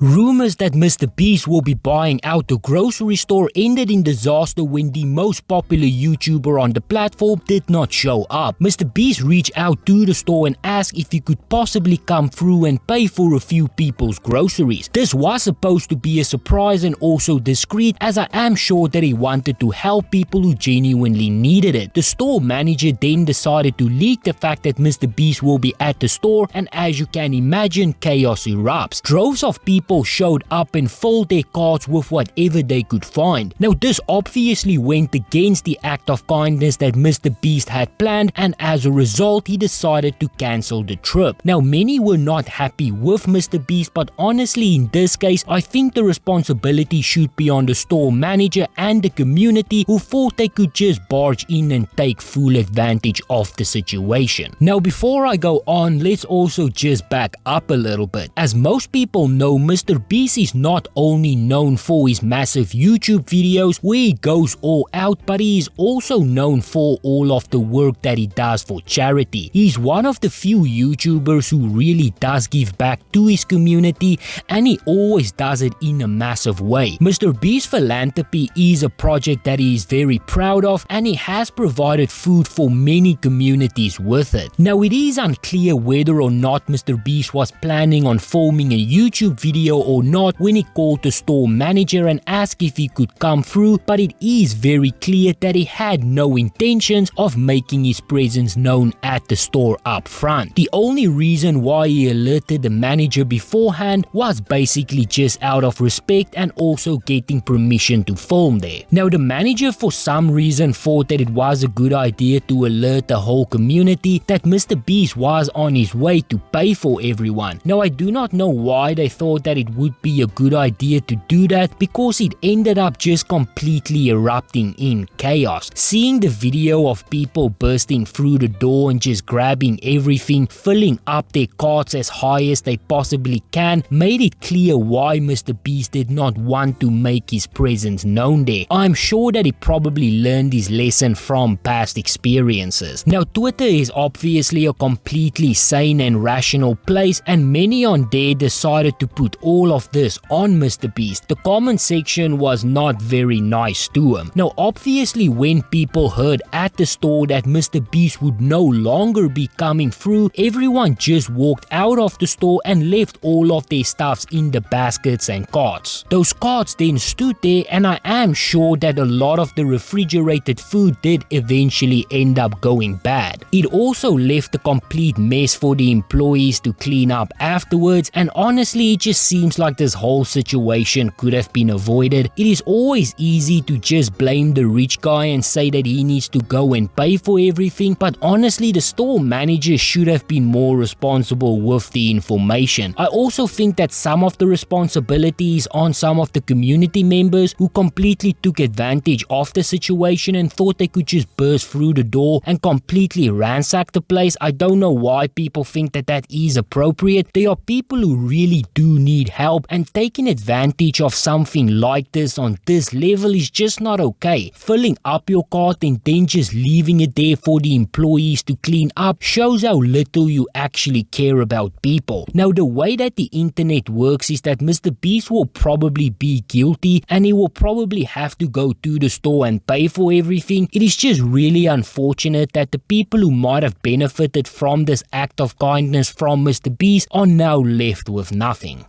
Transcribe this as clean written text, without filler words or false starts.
Rumors that Mr. Beast will be buying out the grocery store ended in disaster when the most popular YouTuber on the platform did not show up. Mr. Beast reached out to the store and asked if he could possibly come through and pay for a few people's groceries. This was supposed to be a surprise and also discreet, as I am sure that he wanted to help people who genuinely needed it. The store manager then decided to leak the fact that Mr. Beast will be at the store, and as you can imagine, chaos erupts. Droves of people showed up and filled their carts with whatever they could find. Now this obviously went against the act of kindness that Mr. Beast had planned, and as a result he decided to cancel the trip. Now many were not happy with Mr. Beast, but honestly in this case I think the responsibility should be on the store manager and the community, who thought they could just barge in and take full advantage of the situation. Now before I go on, let's also just back up a little bit. As most people know, Mr. Beast is not only known for his massive YouTube videos where he goes all out, but he is also known for all of the work that he does for charity. He's one of the few YouTubers who really does give back to his community, and he always does it in a massive way. Mr. Beast Philanthropy is a project that he is very proud of, and he has provided food for many communities with it. Now it is unclear whether or not Mr. Beast was planning on filming a YouTube video or not when he called the store manager and asked if he could come through, but it is very clear that he had no intentions of making his presence known at the store up front. The only reason why he alerted the manager beforehand was basically just out of respect and also getting permission to film there. Now the manager for some reason thought that it was a good idea to alert the whole community that Mr. Beast was on his way to pay for everyone. Now I do not know why they thought that it would be a good idea to do that, because it ended up just completely erupting in chaos. Seeing the video of people bursting through the door and just grabbing everything, filling up their carts as high as they possibly can, made it clear why Mr. Beast did not want to make his presence known there. I'm sure that he probably learned his lesson from past experiences. Now Twitter is obviously a completely sane and rational place, and many on there decided to put all of this on Mr. Beast. The comment section was not very nice to him. Now obviously when people heard at the store that Mr. Beast would no longer be coming through, everyone just walked out of the store and left all of their stuffs in the baskets and carts. Those carts then stood there, and I am sure that a lot of the refrigerated food did eventually end up going bad. It also left a complete mess for the employees to clean up afterwards, and honestly it just seems like this whole situation could have been avoided. It is always easy to just blame the rich guy and say that he needs to go and pay for everything, but honestly the store manager should have been more responsible with the information. I also think that some of the responsibility is on some of the community members who completely took advantage of the situation and thought they could just burst through the door and completely ransack the place. I don't know why people think that that is appropriate. There are people who really do need help, and taking advantage of something like this on this level is just not okay. Filling up your cart and then just leaving it there for the employees to clean up shows how little you actually care about people. Now the way that the internet works is that Mr. Beast will probably be guilty, and he will probably have to go to the store and pay for everything. It is just really unfortunate that the people who might have benefited from this act of kindness from Mr. Beast are now left with nothing.